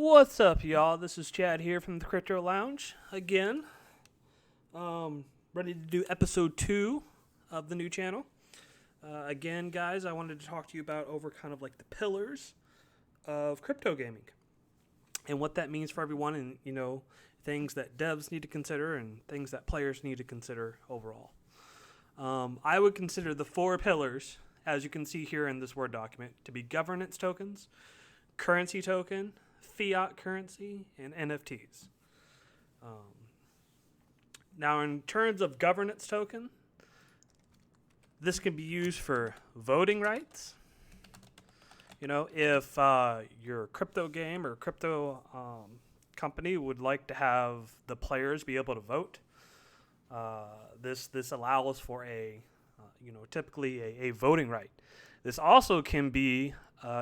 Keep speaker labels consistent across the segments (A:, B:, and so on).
A: What's up, y'all? This is Chad here from the Crypto Lounge again. Ready to do episode 2 of the new channel. Again, guys, I wanted to talk to you about over kind of like the pillars of crypto gaming and what that means for everyone, and things that devs need to consider and things that players need to consider overall. I would consider the 4 pillars, as you can see here in this Word document, to be governance tokens, currency token, fiat currency, and NFTs. Now, in terms of governance token, this can be used for voting rights. If your crypto game or crypto company would like to have the players be able to vote, this allows for typically a voting right. This also can be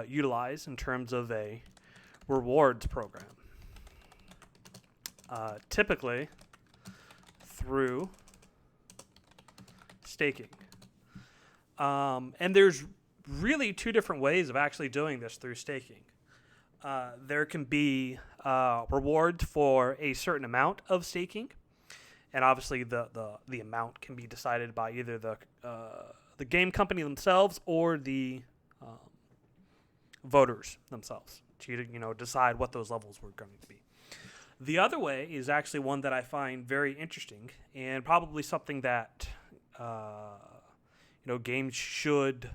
A: utilized in terms of a rewards program, typically through staking. And there's really 2 different ways of actually doing this through staking. There can be rewards for a certain amount of staking, and obviously the amount can be decided by either the game company themselves or the voters themselves to decide what those levels were going to be. The other way is actually one that I find very interesting and probably something that games should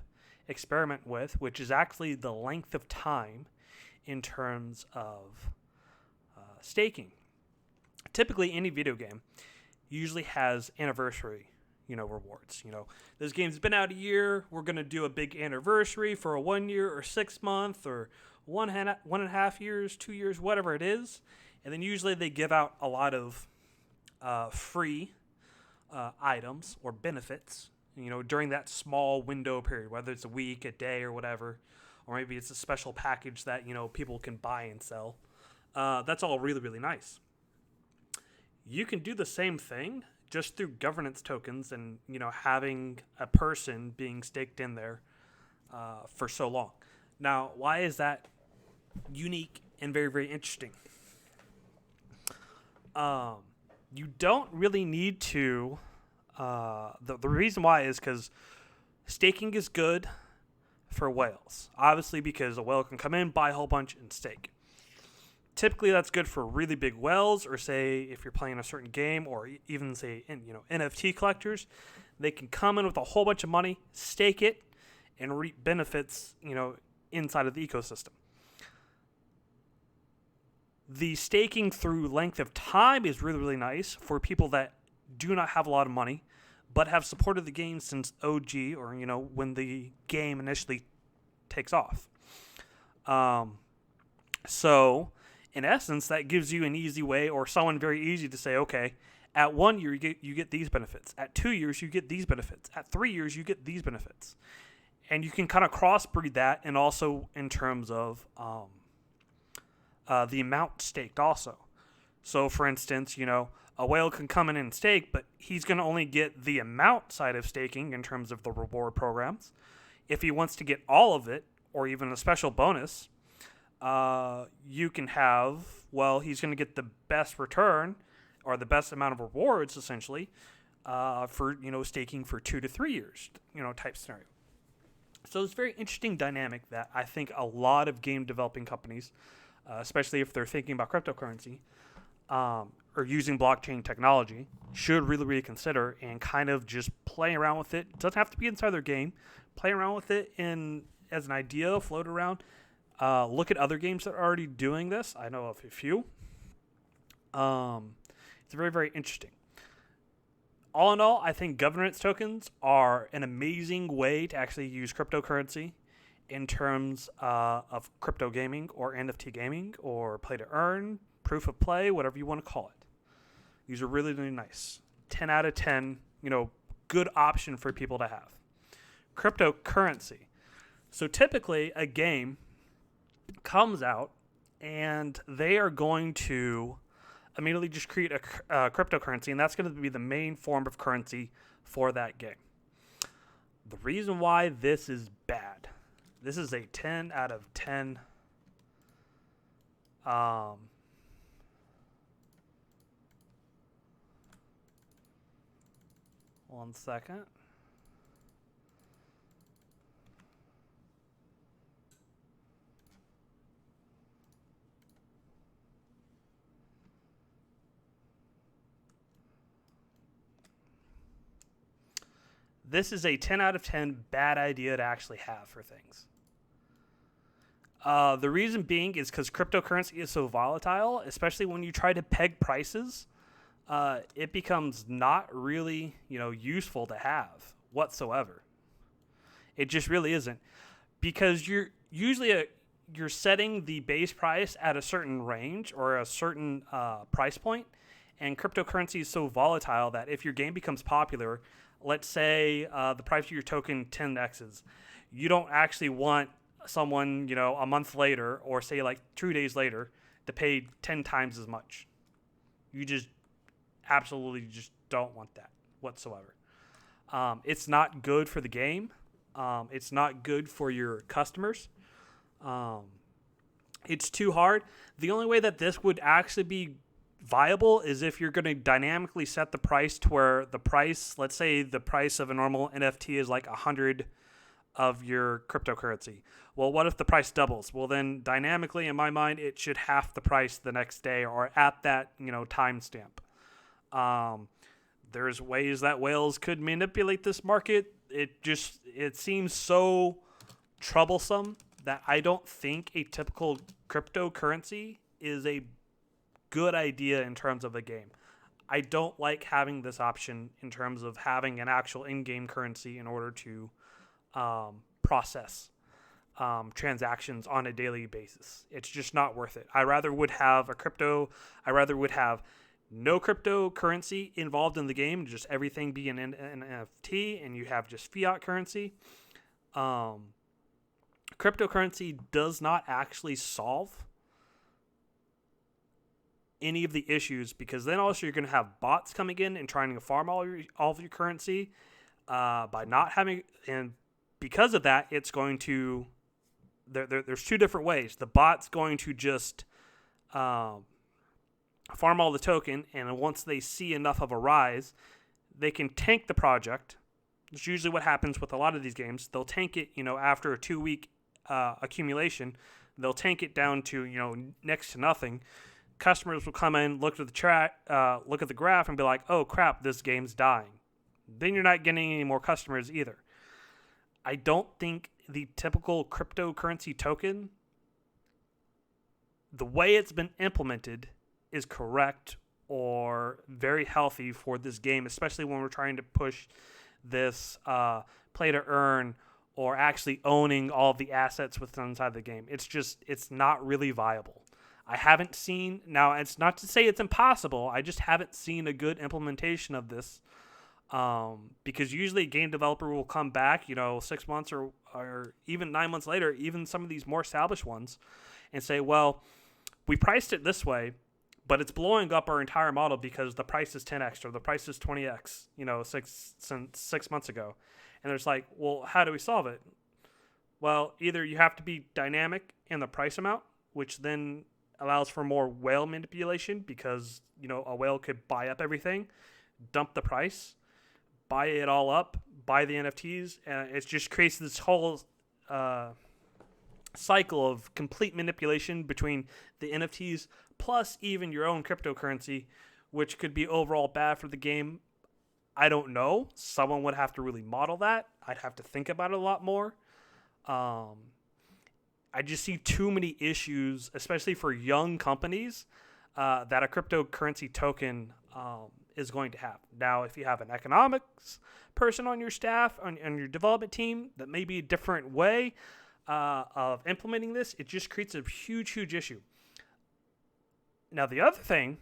A: experiment with, which is actually the length of time in terms of staking. Typically, any video game usually has anniversary rewards. This game's been out a year, we're going to do a big anniversary for a 1 year or 6 month or 1.5 years, 2 years, whatever it is. And then usually they give out a lot of free items or benefits, during that small window period, whether it's a week, a day, or whatever, or maybe it's a special package that, people can buy and sell. That's all really, really nice. You can do the same thing just through governance tokens and, having a person being staked in there for so long. Now, why is that unique and very, very interesting? You don't really need to. The reason why is because staking is good for whales. Obviously, because a whale can come in, buy a whole bunch, and stake. Typically, that's good for really big whales, or say if you're playing a certain game, or even say NFT collectors. They can come in with a whole bunch of money, stake it, and reap benefits inside of the ecosystem. The staking through length of time is really, really nice for people that do not have a lot of money, but have supported the game since OG, or when the game initially takes off. So, in essence, that gives you an easy way, or someone very easy to say, okay, at 1 year you get these benefits. At 2 years you get these benefits. At 3 years you get these benefits, and you can kind of crossbreed that, and also in terms of the amount staked also. So, for instance, a whale can come in and stake, but he's going to only get the amount side of staking in terms of the reward programs. If he wants to get all of it, or even a special bonus, you can have, he's going to get the best return, or the best amount of rewards, essentially, for, staking for 2 to 3 years, type scenario. So it's a very interesting dynamic that I think a lot of game developing companies, especially if they're thinking about cryptocurrency, or using blockchain technology, should really, really consider and kind of just play around with it. It doesn't have to be inside their game. Play around with it as an idea, float around. Look at other games that are already doing this. I know of a few. It's very, very interesting. All in all, I think governance tokens are an amazing way to actually use cryptocurrency in terms of crypto gaming or NFT gaming or play to earn, proof of play, whatever you want to call it. These are really, really nice. 10 out of 10, good option for people to have. Cryptocurrency. So typically a game comes out and they are going to immediately just create a cryptocurrency, and that's going to be the main form of currency for that game. The reason why this is bad, this is a 10 out of 10 Um, One second. This is a 10 out of 10 bad idea to actually have for things. The reason being is because cryptocurrency is so volatile, especially when you try to peg prices. It becomes not really, useful to have whatsoever. It just really isn't, because you're setting the base price at a certain range or a certain price point, and cryptocurrency is so volatile that if your game becomes popular, let's say the price of your token 10x's, you don't actually want someone a month later or say like 2 days later to pay 10 times as much. You just absolutely just don't want that whatsoever. It's not good for the game. It's not good for your customers. It's too hard. The only way that this would actually be viable is if you're going to dynamically set the price to where the price, let's say the price of a normal NFT is like 100 of your cryptocurrency. Well, what if the price doubles? Well, then dynamically, in my mind, it should half the price the next day or at that, timestamp. There's ways that whales could manipulate this market. It seems so troublesome that I don't think a typical cryptocurrency is a good idea in terms of a game. I don't like having this option in terms of having an actual in-game currency in order to process transactions on a daily basis. It's just not worth it. I rather would have no cryptocurrency involved in the game, just everything be an NFT, and you have just fiat currency. Cryptocurrency does not actually solve any of the issues, because then also you're going to have bots coming in and trying to farm all of your currency by not having, and because of that, it's going to there's two different ways. The bot's going to just farm all the token, and once they see enough of a rise, they can tank the project. It's usually what happens with a lot of these games. They'll tank it, after a 2-week accumulation. They'll tank it down to, next to nothing. Customers will come in, look at the graph, and be like, "Oh crap, this game's dying." Then you're not getting any more customers either. I don't think the typical cryptocurrency token, the way it's been implemented, is correct or very healthy for this game, especially when we're trying to push this play to earn or actually owning all of the assets within inside the game. It's not really viable. I haven't seen, now it's not to say it's impossible, I just haven't seen a good implementation of this, because usually a game developer will come back, 6 months or even 9 months later, even some of these more established ones, and say, well, we priced it this way, but it's blowing up our entire model because the price is 10x or the price is 20x, since 6 months ago. And it's like, well, how do we solve it? Well, either you have to be dynamic in the price amount, which then allows for more whale manipulation, because, a whale could buy up everything, dump the price, buy it all up, buy the NFTs, and it just creates this whole cycle of complete manipulation between the NFTs plus even your own cryptocurrency, which could be overall bad for the game. I don't know. Someone would have to really model that. I'd have to think about it a lot more. I just see too many issues, especially for young companies, that a cryptocurrency token is going to have. Now, if you have an economics person on your staff, on your development team, that may be a different way of implementing this. It just creates a huge, huge issue. Now, the other thing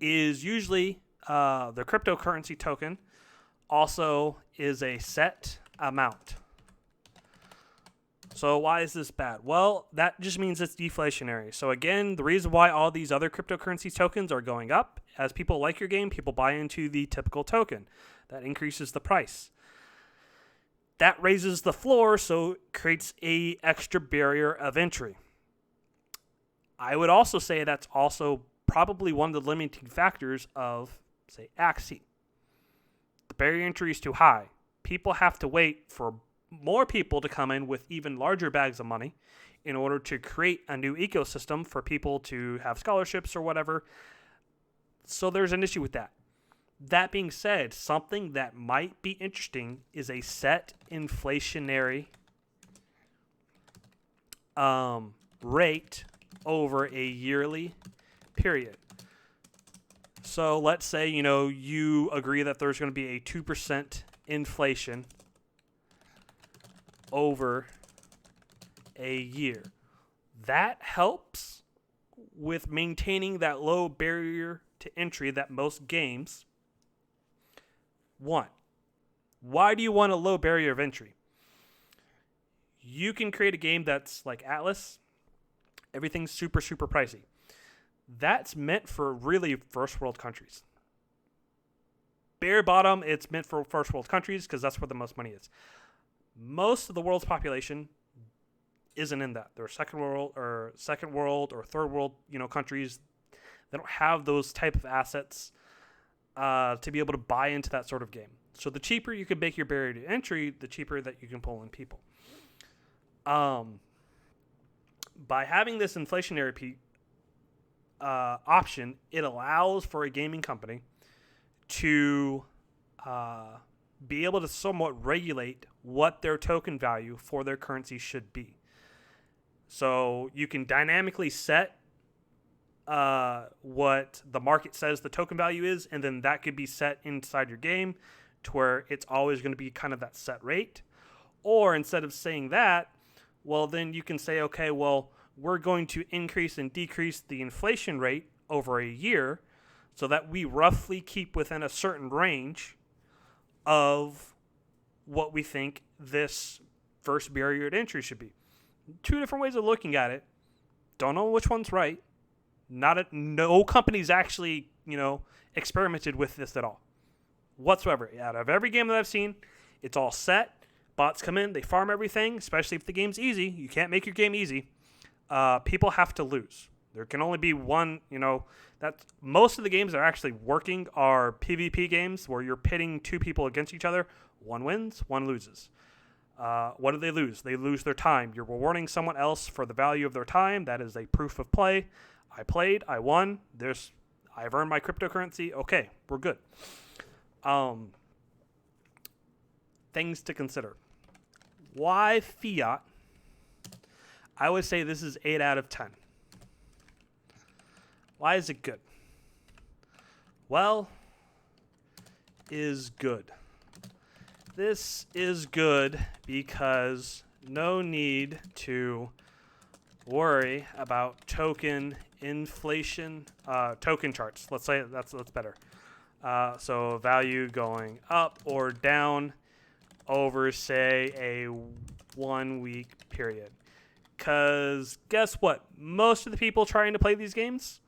A: is usually the cryptocurrency token also is a set amount. So why is this bad? Well, that just means it's deflationary. So again, the reason why all these other cryptocurrency tokens are going up, as people like your game, people buy into the typical token. That increases the price. That raises the floor, so it creates a extra barrier of entry. I would also say that's also probably one of the limiting factors of, say, Axie. The barrier to entry is too high. People have to wait for more people to come in with even larger bags of money in order to create a new ecosystem for people to have scholarships or whatever. So there's an issue with that. That being said, something that might be interesting is a set inflationary rate over a yearly period. So let's say, you agree that there's going to be a 2% inflation over a year. That helps with maintaining that low barrier to entry that most games want. Why do you want a low barrier of entry? You can create a game that's like Atlas. Everything's super, super pricey. That's meant for really first world countries. Bare bottom, it's meant for first world countries because that's where the most money is. Most of the world's population isn't in that. They're second world or third world, countries. They don't have those type of assets to be able to buy into that sort of game. So the cheaper you can make your barrier to entry, the cheaper that you can pull in people. By having this inflationary option, it allows for a gaming company to be able to somewhat regulate what their token value for their currency should be. So you can dynamically set what the market says the token value is, and then that could be set inside your game to where it's always going to be kind of that set rate. Or instead of saying that, well, then you can say, okay, well, we're going to increase and decrease the inflation rate over a year so that we roughly keep within a certain range of what we think this first barrier to entry should be. Two different ways of looking at it. Don't know which one's right. No company's actually, experimented with this at all whatsoever. Out of every game that I've seen, it's all set. Bots come in, they farm everything, especially if the game's easy. You can't make your game easy. People have to lose. There can only be one, that's most of the games that are actually working are PvP games where you're pitting two people against each other. One wins, one loses. What do they lose? They lose their time. You're rewarding someone else for the value of their time. That is a proof of play. I played, I won. I've earned my cryptocurrency. Okay, we're good. Things to consider. Why fiat? I would say this is 8 out of 10. Why is it good? Well, is good. This is good because no need to worry about token inflation, token charts. Let's say that's better. So value going up or down over, say, a 1 week period. Because guess what? Most of the people trying to play these games,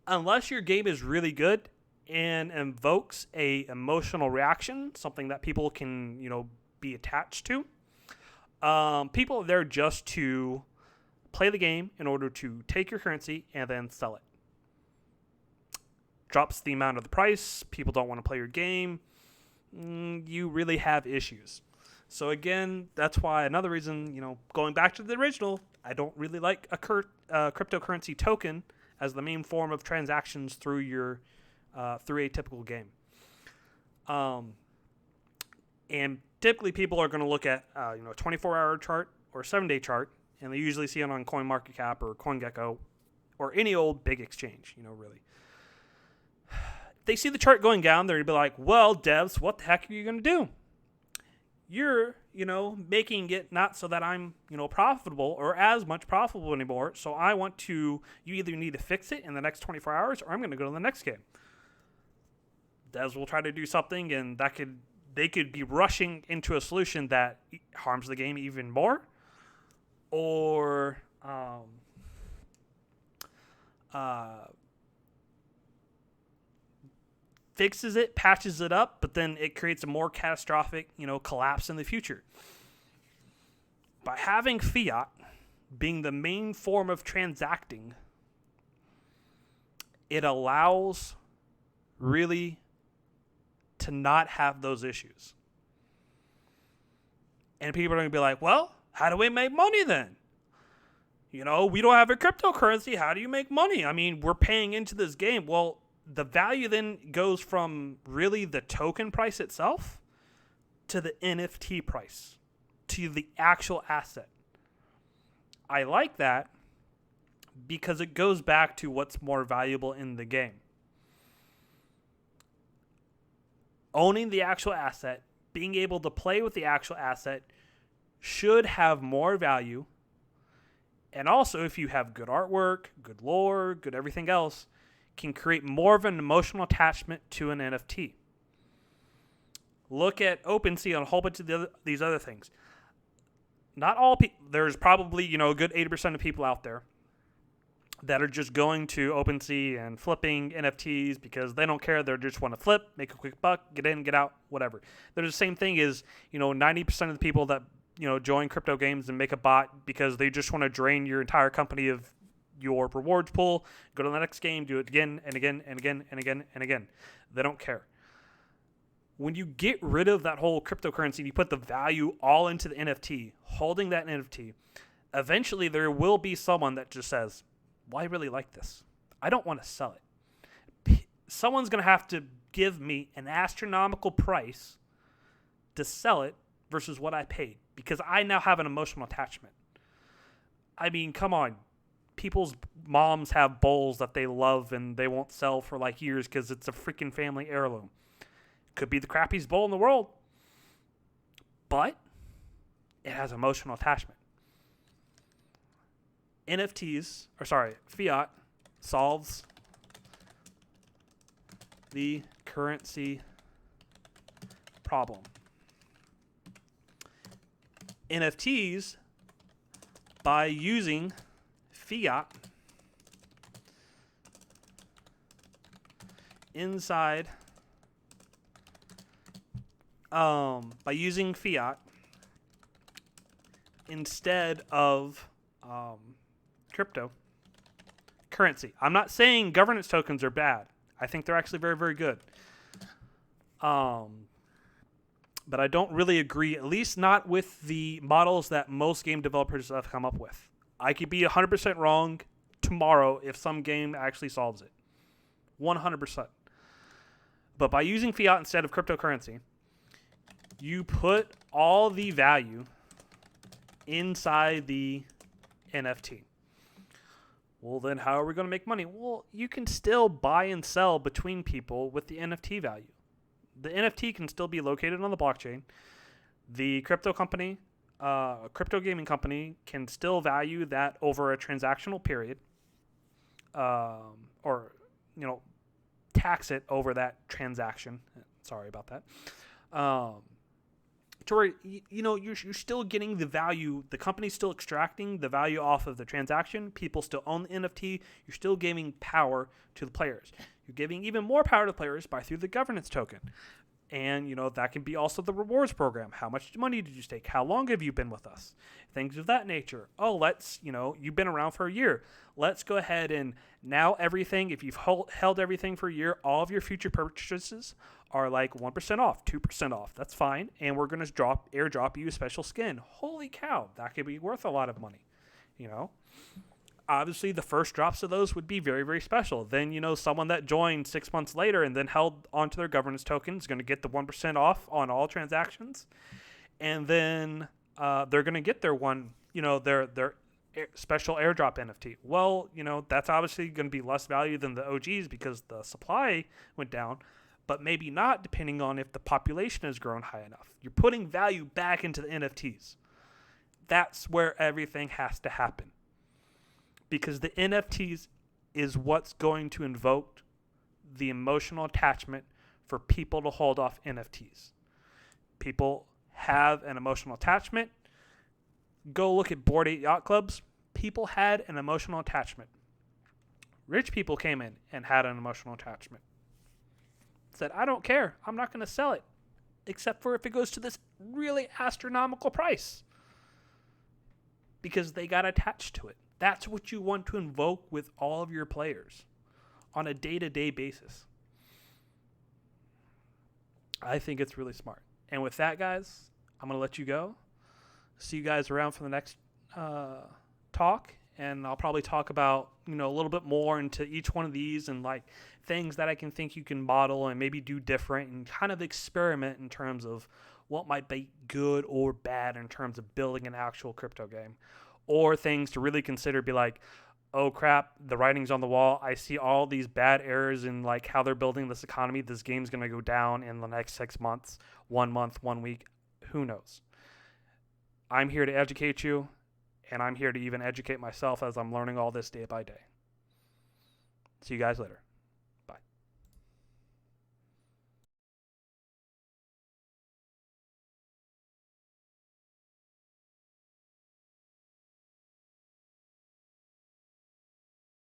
A: unless your game is really good and invokes a emotional reaction, something that people can, be attached to, people are there just to play the game in order to take your currency and then sell it. Drops the amount of the price. People don't want to play your game. You really have issues. So again, that's why another reason, going back to the original, I don't really like a cryptocurrency token as the main form of transactions through through a typical game. And typically people are going to look at a 24-hour chart or a 7-day chart, and they usually see it on CoinMarketCap or CoinGecko or any old big exchange, really. They see the chart going down, they're going to be like, well, devs, what the heck are you going to do? You're, making it not so that I'm, profitable or as much profitable anymore. So you either need to fix it in the next 24 hours or I'm going to go to the next game. Devs will try to do something and they could be rushing into a solution that harms the game even more or, fixes it, patches it up, but then it creates a more catastrophic, collapse in the future. By having fiat being the main form of transacting it allows really to not have those issues. And people are going to be like, well, how do we make money then? You know, we don't have a cryptocurrency. How do you make money? I mean, we're paying into this game. Well, the value then goes from really the token price itself to the NFT price, to the actual asset. I like that because it goes back to what's more valuable in the game. Owning the actual asset, being able to play with the actual asset should have more value. And also, if you have good artwork, good lore, good everything else, can create more of an emotional attachment to an NFT. Look at OpenSea and a whole bunch of these other things. Not all people, there's probably, a good 80% of people out there that are just going to OpenSea and flipping NFTs because they don't care. They just want to flip, make a quick buck, get in, get out, whatever. There's the same thing as, 90% of the people that, join crypto games and make a bot because they just want to drain your entire company of your rewards pool, go to the next game, do it again and again and again and again and again. They don't care. When you get rid of that whole cryptocurrency and you put the value all into the NFT, holding that NFT, eventually there will be someone that just says, well, I really like this. I don't want to sell it. Someone's going to have to give me an astronomical price to sell it versus what I paid because I now have an emotional attachment. I mean, come on. People's moms have bowls that they love and they won't sell for like years because it's a freaking family heirloom. Could be the crappiest bowl in the world, but it has emotional attachment. Fiat solves the currency problem. NFTs, by using fiat inside, by using fiat instead of cryptocurrency. I'm not saying governance tokens are bad. I think they're actually very, very good. But I don't really agree, at least not with the models that most game developers have come up with. I could be 100% wrong tomorrow if some game actually solves it. 100%. But by using fiat instead of cryptocurrency, you put all the value inside the NFT. Well, then how are we going to make money? Well, you can still buy and sell between people with the NFT value. The NFT can still be located on the blockchain. The crypto gaming company can still value that over a transactional period, or tax it over that transaction. Sorry about that. To where you're still getting the value. The company's still extracting the value off of the transaction. People still own the NFT. You're still giving power to the players. You're giving even more power to the players through the governance token. And, that can be also the rewards program. How much money did you stake? How long have you been with us? Things of that nature. Oh, you've been around for a year. Let's go ahead and now everything, if you've held everything for a year, all of your future purchases are like 1% off, 2% off. That's fine. And we're going to airdrop you a special skin. Holy cow. That could be worth a lot of money, Obviously, the first drops of those would be very, very special. Then, someone that joined 6 months later and then held onto their governance token is going to get the 1% off on all transactions. And then they're going to get their their special airdrop NFT. Well, that's obviously going to be less value than the OGs because the supply went down, but maybe not depending on if the population has grown high enough. You're putting value back into the NFTs. That's where everything has to happen. Because the NFTs is what's going to invoke the emotional attachment for people to hold off NFTs. People have an emotional attachment. Go look at Bored Ape Yacht Clubs. People had an emotional attachment. Rich people came in and had an emotional attachment. Said, I don't care. I'm not going to sell it. Except for if it goes to this really astronomical price. Because they got attached to it. That's what you want to invoke with all of your players. on a day-to-day basis. I think it's really smart. And with that, guys, I'm going to let you go. See you guys around for the next talk. And I'll probably talk about, a little bit more into each one of these and like things that I can think you can model and maybe do different and kind of experiment in terms of what might be good or bad in terms of building an actual crypto game, or things to really consider. Be like, oh crap, the writing's on the wall. I see all these bad errors in like how they're building this economy. This game's going to go down in the next 6 months, 1 month, 1 week. Who knows? I'm here to educate you, and I'm here to even educate myself as I'm learning all this day by day. See you guys later.